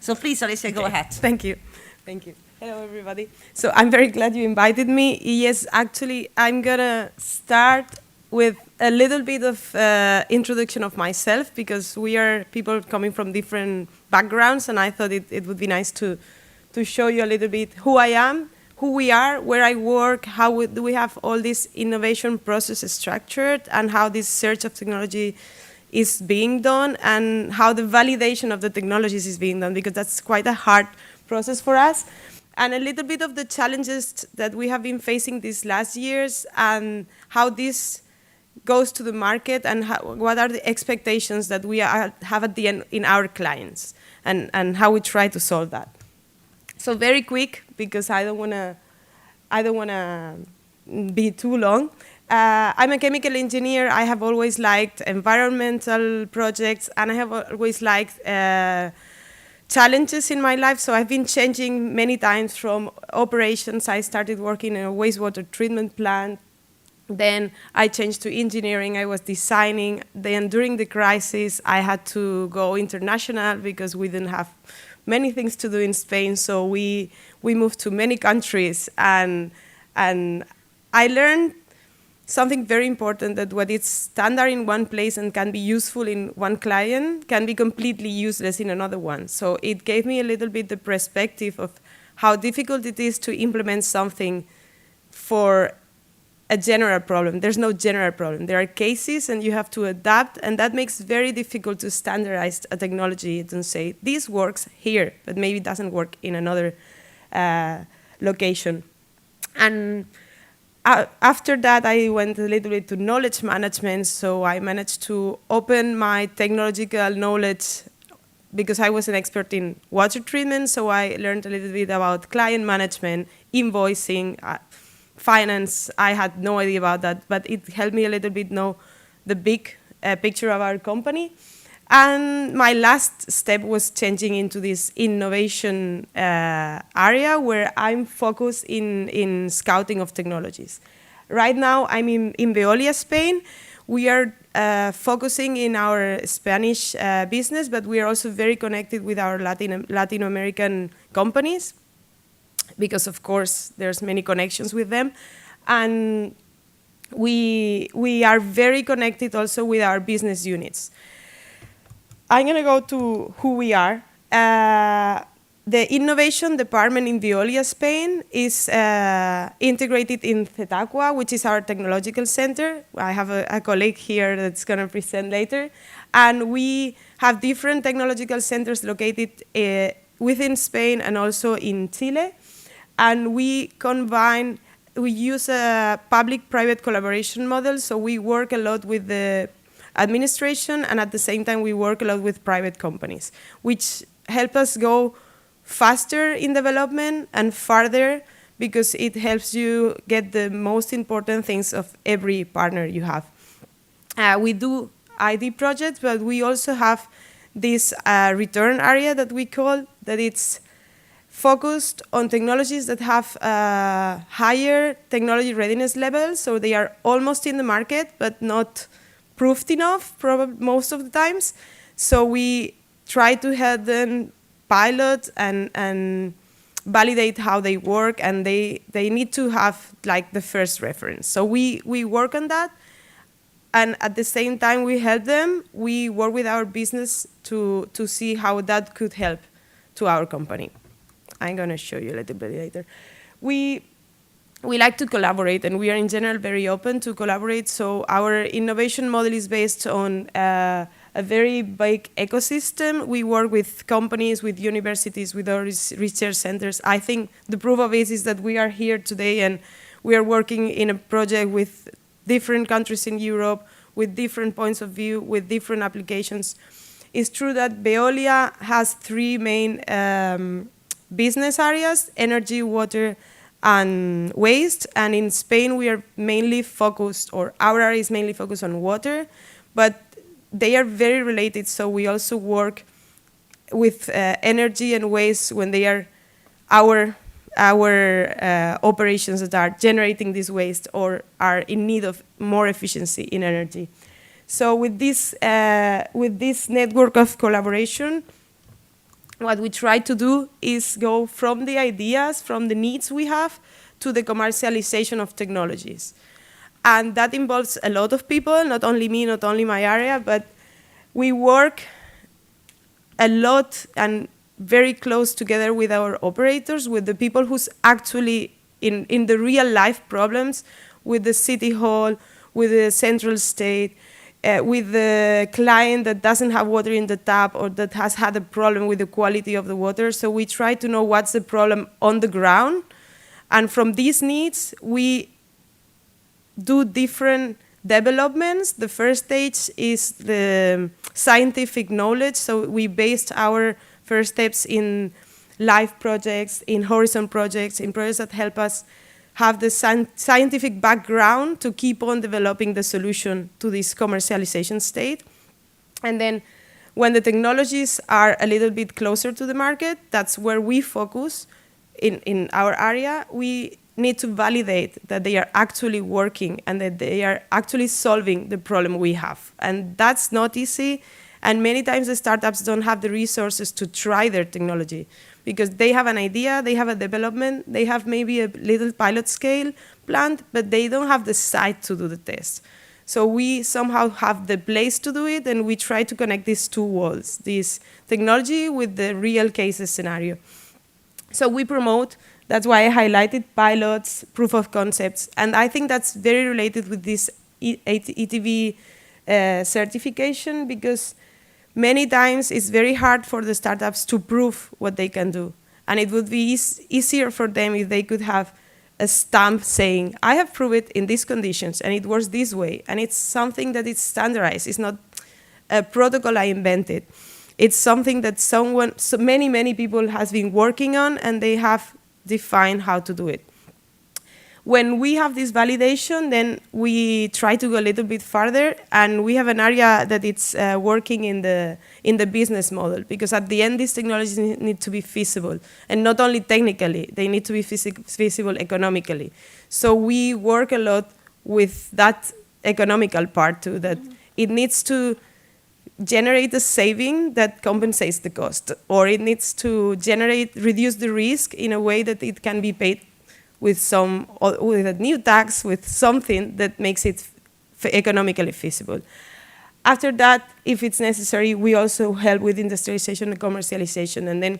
So please, Alicia, go ahead. Thank you. Thank you. Hello, everybody. So I'm very glad you invited me. Yes, actually, I'm going to start with a little bit of introduction of myself, because we are people coming from different backgrounds, and I thought it would be nice to show you a little bit who I am, who we are, where I work, how do we have all this innovation process structured, and how this search of technology is being done, and how the validation of the technologies is being done, because that's quite a hard process for us. And a little bit of the challenges that we have been facing these last years, and how this goes to the market, and what are the expectations that we have at the end in our clients, and how we try to solve that. So very quick, because I don't want to be too long. I'm a chemical engineer. I have always liked environmental projects, and I have always liked challenges in my life. So I've been changing many times from operations. I started working in a wastewater treatment plant. Then I changed to engineering. I was designing. Then during the crisis, I had to go international because we didn't have many things to do in Spain. So we moved to many countries, and I learned something very important, that what is standard in one place and can be useful in one client can be completely useless in another one. So it gave me a little bit the perspective of how difficult it is to implement something for a general problem. There's no general problem. There are cases, and you have to adapt, and that makes it very difficult to standardize a technology and say, this works here, but maybe it doesn't work in another location. And after that, I went a little bit to knowledge management, so I managed to open my technological knowledge, because I was an expert in water treatment, so I learned a little bit about client management, invoicing, finance. I had no idea about that, but it helped me a little bit know the big picture of our company. And my last step was changing into this innovation area, where I'm focused in scouting of technologies. Right now, I'm in VEOLIA, Spain. We are focusing in our Spanish business, but we are also very connected with our Latin American companies, because of course there's many connections with them. And we are very connected also with our business units. I'm going to go to who we are. The innovation department in VEOLIA, Spain is integrated in Zetaqua, which is our technological center. I have a colleague here that's going to present later. And we have different technological centers located within Spain and also in Chile. And we use a public-private collaboration model, so we work a lot with the administration, and at the same time we work a lot with private companies, which help us go faster in development and farther, because it helps you get the most important things of every partner you have. We do ID projects, but we also have this return area that we call, that it's focused on technologies that have higher technology readiness levels, so they are almost in the market, but not proved enough, most of the times. So we try to help them pilot and validate how they work, and they need to have like the first reference. So we work on that, and at the same time we help them. We work with our business to see how that could help to our company. I'm going to show you a little bit later. We like to collaborate, and we are in general very open to collaborate. So our innovation model is based on a very big ecosystem. We work with companies, with universities, with our research centers. I think the proof of it is that we are here today, and we are working in a project with different countries in Europe, with different points of view, with different applications. It's true that VEOLIA has three main business areas: energy, water, and waste. And in Spain, we are mainly focused, or our area is mainly focused on water, but they are very related. So we also work with energy and waste when they are our operations that are generating this waste or are in need of more efficiency in energy. So with this network of collaboration, what we try to do is go from the ideas, from the needs we have, to the commercialization of technologies. And that involves a lot of people, not only me, not only my area, but we work a lot and very close together with our operators, with the people who's actually in the real life problems, with the city hall, with the central state, with the client that doesn't have water in the tap or that has had a problem with the quality of the water. So we try to know what's the problem on the ground. And from these needs, we do different developments. The first stage is the scientific knowledge. So we based our first steps in live projects, in horizon projects, in projects that help us have the scientific background to keep on developing the solution to this commercialization state. And then when the technologies are a little bit closer to the market, that's where we focus in our area. We need to validate that they are actually working and that they are actually solving the problem we have. And that's not easy. And many times the startups don't have the resources to try their technology because they have an idea, they have a development, they have maybe a little pilot scale plant, but they don't have the site to do the test. So we somehow have the place to do it, and we try to connect these two worlds, this technology with the real cases scenario. So we promote, that's why I highlighted pilots, proof of concepts, and I think that's very related with this ETV certification, because many times it's very hard for the startups to prove what they can do. And it would be easier for them if they could have a stamp saying, I have proved it in these conditions and it works this way. And it's something that is standardized. It's not a protocol I invented. It's something that many people has been working on, and they have defined how to do it. When we have this validation, then we try to go a little bit further, and we have an area that it's working in the business model, because at the end, these technologies need to be feasible, and not only technically, they need to be feasible economically. So we work a lot with that economical part too, that it needs to generate a saving that compensates the cost, or it needs to reduce the risk in a way that it can be paid with a new tax, with something that makes it economically feasible. After that, if it's necessary, we also help with industrialization and commercialization. And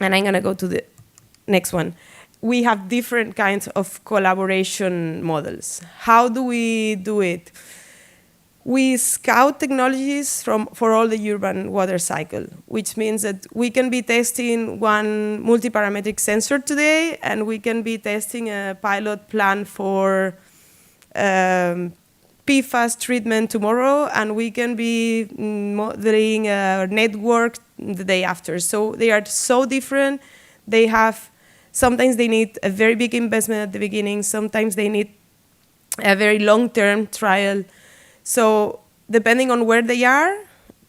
I'm gonna go to the next one. We have different kinds of collaboration models. How do we do it? We scout technologies for all the urban water cycle, which means that we can be testing one multi-parametric sensor today, and we can be testing a pilot plan for PFAS treatment tomorrow, and we can be modeling a network the day after. So they are so different. Sometimes they need a very big investment at the beginning. Sometimes they need a very long-term trial. So depending on where they are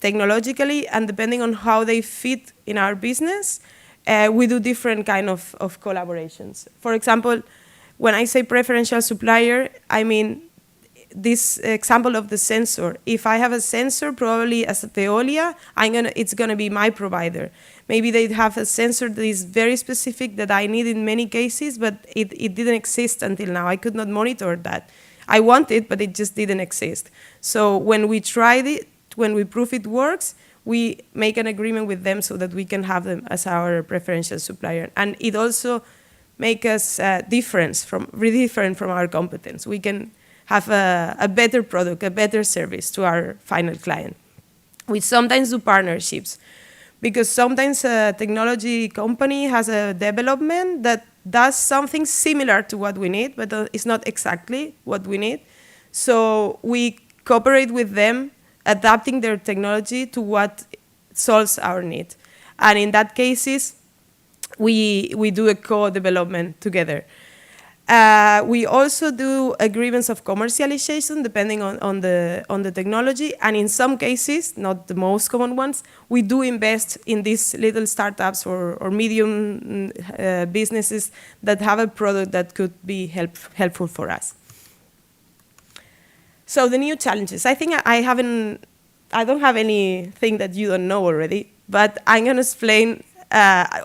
technologically, and depending on how they fit in our business, we do different kind of collaborations. For example, when I say preferential supplier, I mean this example of the sensor. If I have a sensor, probably as a VEOLIA, it's gonna be my provider. Maybe they have a sensor that is very specific that I need in many cases, but it didn't exist until now. I could not monitor that. I want it, but it just didn't exist. So when we tried it, when we prove it works, we make an agreement with them so that we can have them as our preferential supplier. And it also makes us really different from our competence. We can have a better product, a better service to our final client. We sometimes do partnerships, because sometimes a technology company has a development that does something similar to what we need, but it's not exactly what we need. So we cooperate with them, adapting their technology to what solves our need. And in that cases, we do a co-development together. We also do agreements of commercialization depending on the technology, and in some cases, not the most common ones, we do invest in these little startups or medium businesses that have a product that could be helpful for us. So the new challenges. I think I don't have anything that you don't know already, but I'm going to explain.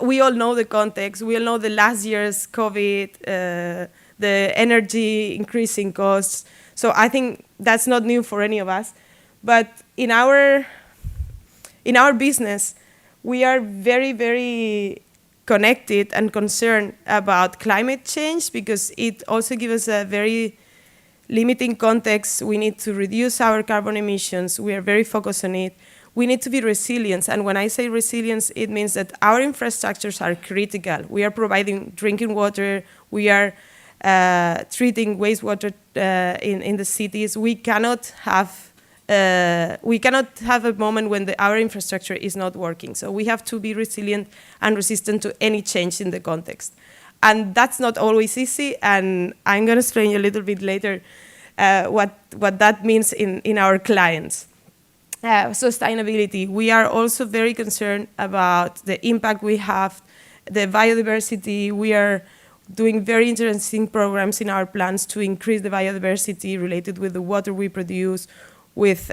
We all know the context. We all know the last year's COVID, the energy increasing costs. So I think that's not new for any of us. But in our business, we are very, very connected and concerned about climate change because it also gives us a very limiting context. We need to reduce our carbon emissions. We are very focused on it. We need to be resilient. And when I say resilience, it means that our infrastructures are critical. We are providing drinking water. We are treating wastewater in the cities. We cannot have a moment when our infrastructure is not working. So we have to be resilient and resistant to any change in the context. And that's not always easy, and I'm going to explain you a little bit later what that means in our clients. Sustainability. We are also very concerned about the impact we have, the biodiversity. We are doing very interesting programs in our plants to increase the biodiversity related with the water we produce, with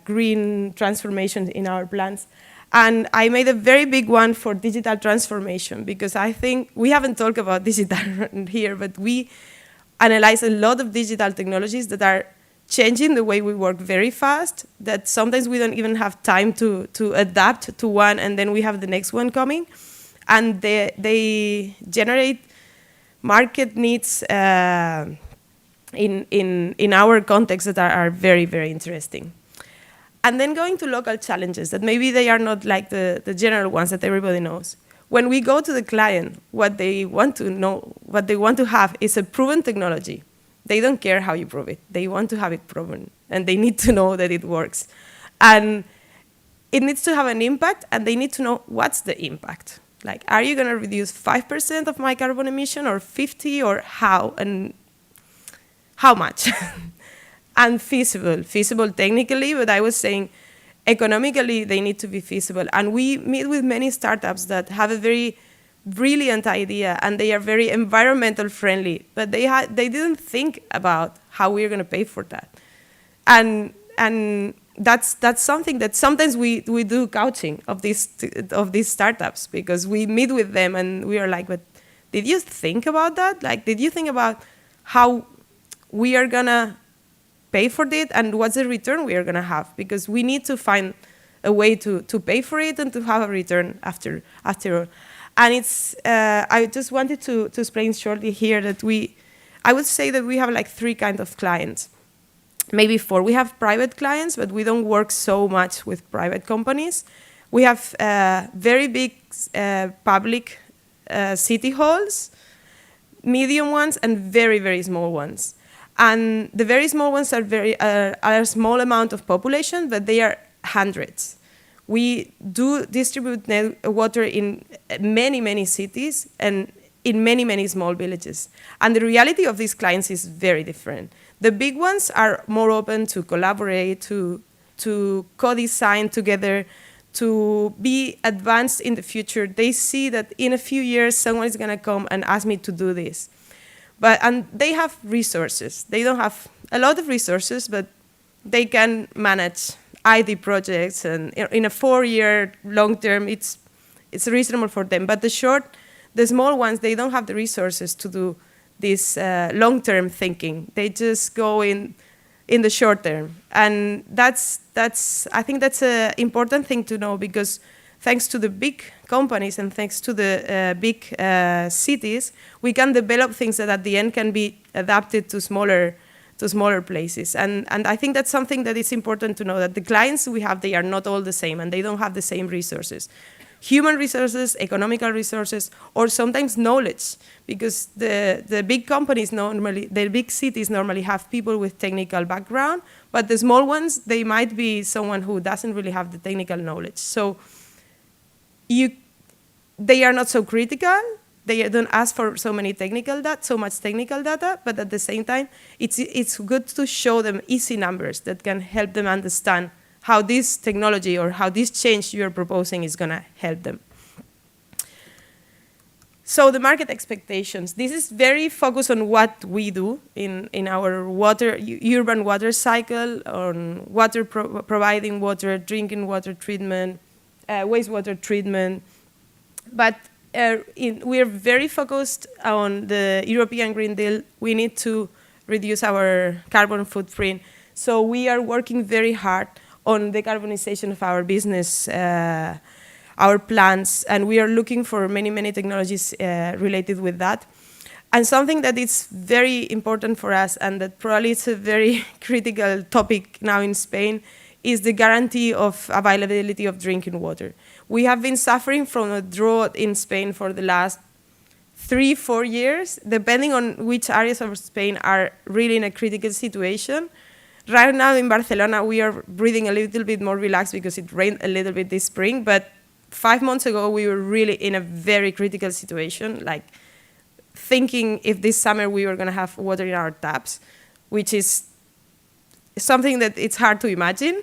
green transformation in our plants. And I made a very big one for digital transformation because I think we haven't talked about digital here, but we analyze a lot of digital technologies that are changing the way we work very fast, that sometimes we don't even have time to adapt to one, and then we have the next one coming. And they generate market needs in our context that are very, very interesting. And then going to local challenges that maybe they are not like the general ones that everybody knows. When we go to the client, what they want to know, what they want to have is a proven technology. They don't care how you prove it. They want to have it proven, and they need to know that it works. And it needs to have an impact, and they need to know what's the impact. Like, are you going to reduce 5% of my carbon emission, or 50, or how, and how much? And feasible technically, but I was saying economically they need to be feasible. And we meet with many startups that have a very brilliant idea and they are very environmental friendly, but they didn't think about how we're going to pay for that. And that's something that sometimes we do coaching of these startups, because we meet with them and we are like, but did you think about that? Like, did you think about how we are going to pay for it and what's the return we are going to have? Because we need to find a way to pay for it and to have a return after all. And it's, I just wanted to explain shortly here that I would say that we have like 3 kinds of clients, maybe 4. We have private clients, but we don't work so much with private companies. We have very big public city halls, medium ones, and very, very small ones. And the very small ones are a small amount of population, but they are hundreds. We do distribute water in many, many cities and in many, many small villages. And the reality of these clients is very different. The big ones are more open to collaborate, to co-design together, to be advanced in the future. They see that in a few years, someone is going to come and ask me to do this. And they have resources. They don't have a lot of resources, but they can manage ID projects, and in a 4-year long term, it's reasonable for them. But the small ones, they don't have the resources to do this long-term thinking. They just go in the short term, and I think that's an important thing to know, because thanks to the big companies and thanks to the big cities, we can develop things that at the end can be adapted to smaller places. And I think that's something that is important to know, that the clients we have, they are not all the same and they don't have the same resources. Human resources, economical resources, or sometimes knowledge, because the big companies the big cities normally have people with technical background, but the small ones, they might be someone who doesn't really have the technical knowledge. So they are not so critical. They don't ask for so much technical data, but at the same time, it's good to show them easy numbers that can help them understand how this technology or how this change you're proposing is going to help them. So the market expectations. This is very focused on what we do in our urban water cycle, on providing water, drinking water treatment, wastewater treatment. But we are very focused on the European Green Deal. We need to reduce our carbon footprint. So we are working very hard on the decarbonization of our business, our plants, and we are looking for many, many technologies related with that. And something that is very important for us, and that probably is a very critical topic now in Spain, is the guarantee of availability of drinking water. We have been suffering from a drought in Spain for the last 3-4 years, depending on which areas of Spain are really in a critical situation. Right now in Barcelona, we are breathing a little bit more relaxed because it rained a little bit this spring, but 5 months ago, we were really in a very critical situation, like thinking if this summer we were gonna have water in our taps, which is something that it's hard to imagine.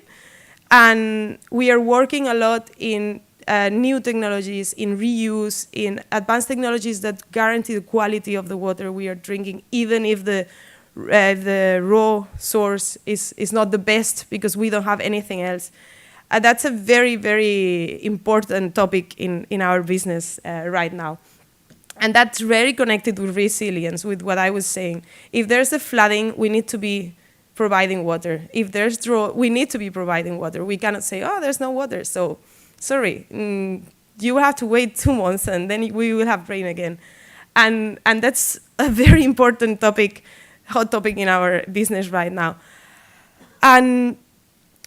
And we are working a lot in new technologies, in reuse, in advanced technologies that guarantee the quality of the water we are drinking, even if the raw source is not the best because we don't have anything else. That's a very, very important topic in our business right now. And that's very connected with resilience, with what I was saying. If there's a flooding, we need to be providing water. If there's drought, we need to be providing water. We cannot say, oh, there's no water, so sorry. You will have to wait 2 months and then we will have rain again. And that's a very important topic, hot topic in our business right now. And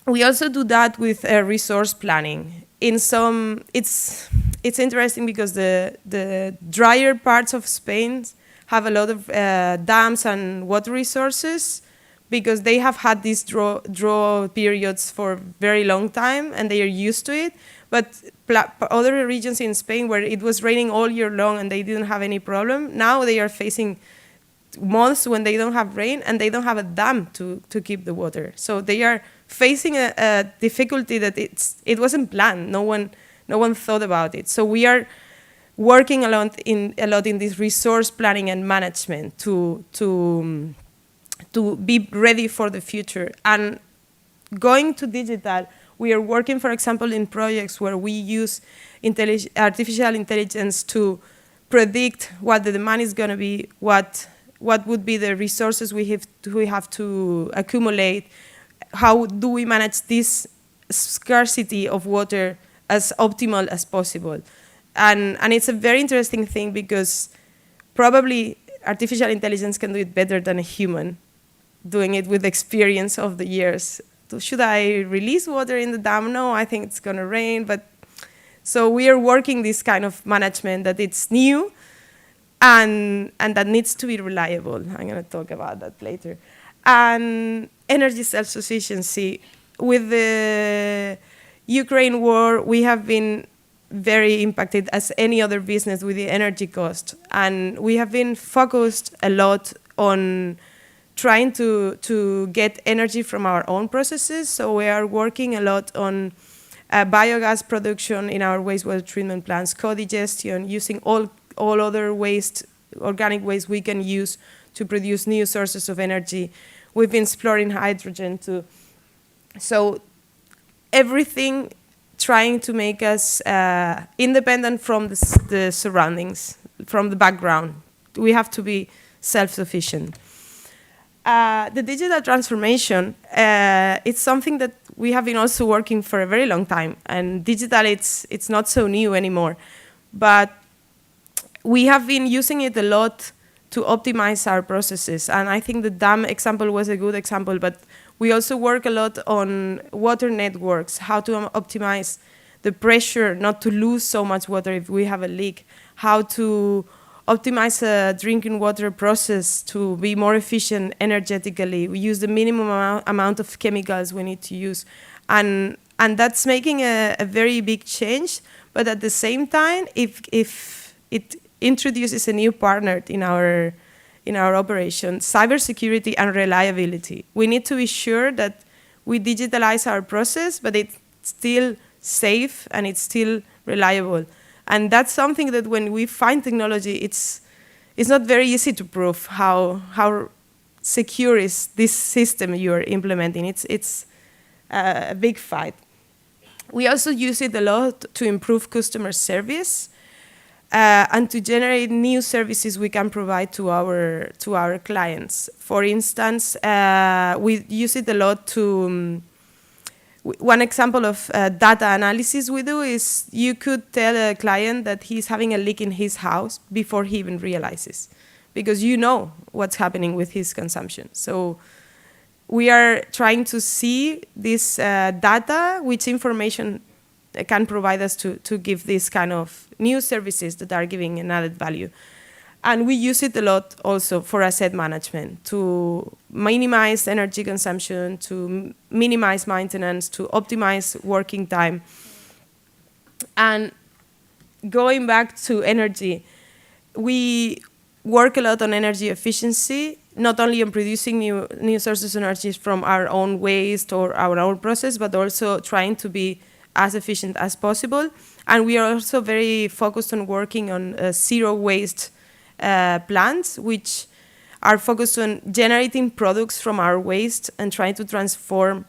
we also do that with resource planning. In some, it's interesting because the drier parts of Spain have a lot of dams and water resources because they have had these draw periods for a very long time and they are used to it. But other regions in Spain where it was raining all year long and they didn't have any problem, now they are facing months when they don't have rain and they don't have a dam to keep the water. So they are facing a difficulty that it wasn't planned. No one thought about it. So we are working a lot in this resource planning and management to be ready for the future. And going to digital, we are working, for example, in projects where we use artificial intelligence to predict what the demand is going to be, what would be the resources we have to accumulate, how do we manage this scarcity of water as optimal as possible. And it's a very interesting thing because probably artificial intelligence can do it better than a human, doing it with experience of the years. So should I release water in the dam? No, I think it's going to rain. But so we are working this kind of management that it's new and that needs to be reliable. I'm going to talk about that later. And energy self-sufficiency. With the Ukraine war, we have been very impacted as any other business with the energy cost. And we have been focused a lot on trying to get energy from our own processes. So we are working a lot on biogas production in our wastewater treatment plants, co-digestion, using all other waste, organic waste we can use to produce new sources of energy. We've been exploring hydrogen too. So everything trying to make us independent from the surroundings, from the background. We have to be self-sufficient. The digital transformation, it's something that we have been also working for a very long time. And digital, it's not so new anymore. But we have been using it a lot to optimize our processes. And I think the dam example was a good example, but we also work a lot on water networks, how to optimize the pressure, not to lose so much water if we have a leak, how to optimize a drinking water process to be more efficient energetically. We use the minimum amount of chemicals we need to use. And that's making a very big change. But at the same time, if it introduces a new partner in our operation, cybersecurity and reliability. We need to be sure that we digitalize our process, but it's still safe and it's still reliable. And that's something that when we find technology, it's not very easy to prove how secure is this system you're implementing. It's a big fight. We also use it a lot to improve customer service and to generate new services we can provide to our clients. For instance, we use it a lot to one example of data analysis we do is you could tell a client that he's having a leak in his house before he even realizes, because you know what's happening with his consumption. So we are trying to see this data, which information can provide us to give these kind of new services that are giving an added value. And we use it a lot also for asset management, to minimize energy consumption, to minimize maintenance, to optimize working time. And going back to energy, we work a lot on energy efficiency, not only on producing new sources of energy from our own waste or our own process, but also trying to be as efficient as possible. And we are also very focused on working on zero waste plants, which are focused on generating products from our waste and trying to transform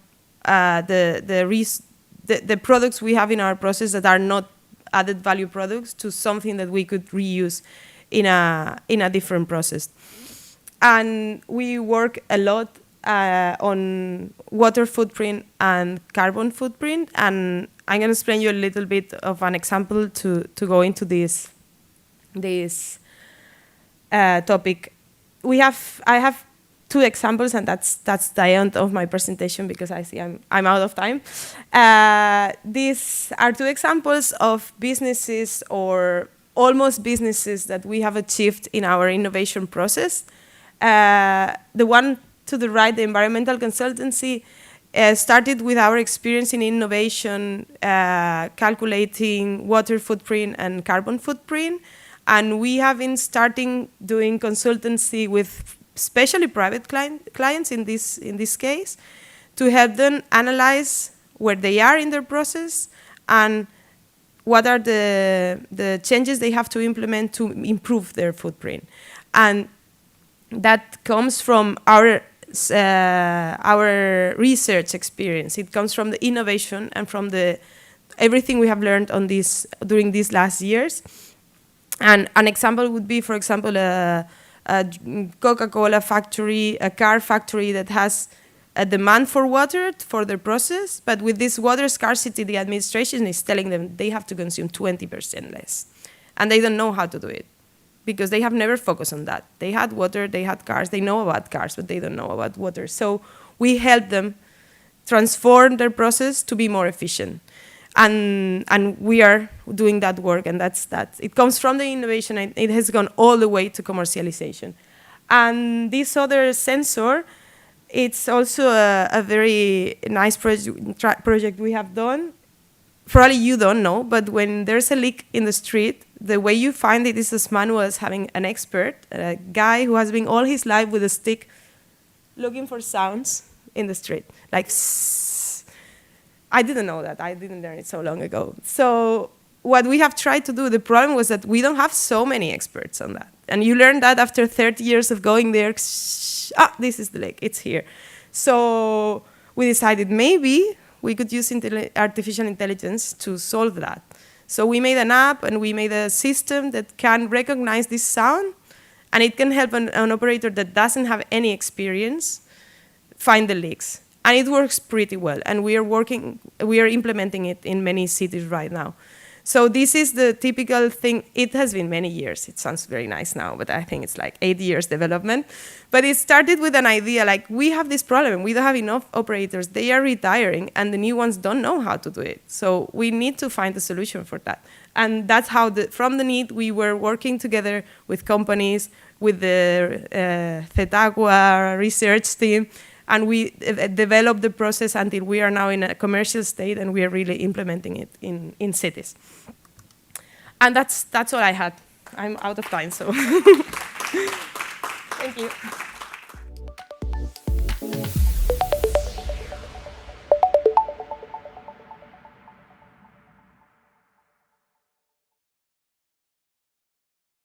the products we have in our process that are not added value products to something that we could reuse in a different process. And we work a lot on water footprint and carbon footprint, and I'm going to explain you a little bit of an example to go into this topic. I have two examples, and that's the end of my presentation because I see I'm out of time. These are two examples of businesses or almost businesses that we have achieved in our innovation process. The one to the right, the environmental consultancy, started with our experience in innovation, calculating water footprint and carbon footprint. And we have been starting doing consultancy with especially private clients in this case, to help them analyze where they are in their process and what are the changes they have to implement to improve their footprint. And that comes from our research experience. It comes from the innovation and from everything we have learned on this during these last years. And an example would be, for example, a Coca-Cola factory, a car factory that has a demand for water for their process, but with this water scarcity, the administration is telling them they have to consume 20% less. And they don't know how to do it because they have never focused on that. They had water, they had cars, they know about cars, but they don't know about water. So we help them transform their process to be more efficient. And we are doing that work, and that's that. It comes from the innovation, and it has gone all the way to commercialization. And this other sensor, it's also a very nice project we have done. Probably you don't know, but when there's a leak in the street, the way you find it is as manual as having an expert, a guy who has been all his life with a stick looking for sounds in the street, like I didn't know that. I didn't learn it so long ago. So what we have tried to do, the problem was that we don't have so many experts on that. And you learn that after 30 years of going there, this is the lake, it's here. So we decided maybe we could use artificial intelligence to solve that. So we made an app and we made a system that can recognize this sound, and it can help an operator that doesn't have any experience find the leaks. And it works pretty well, and we are implementing it in many cities right now. So this is the typical thing. It has been many years. It sounds very nice now, but I think it's like 8 years development. But it started with an idea, like we have this problem. We don't have enough operators. They are retiring, and the new ones don't know how to do it. So we need to find a solution for that. And that's how, from the need, we were working together with companies, with the Zetagua research team, and we developed the process until we are now in a commercial state, and we are really implementing it in cities. And that's all I had. I'm out of time, so thank you.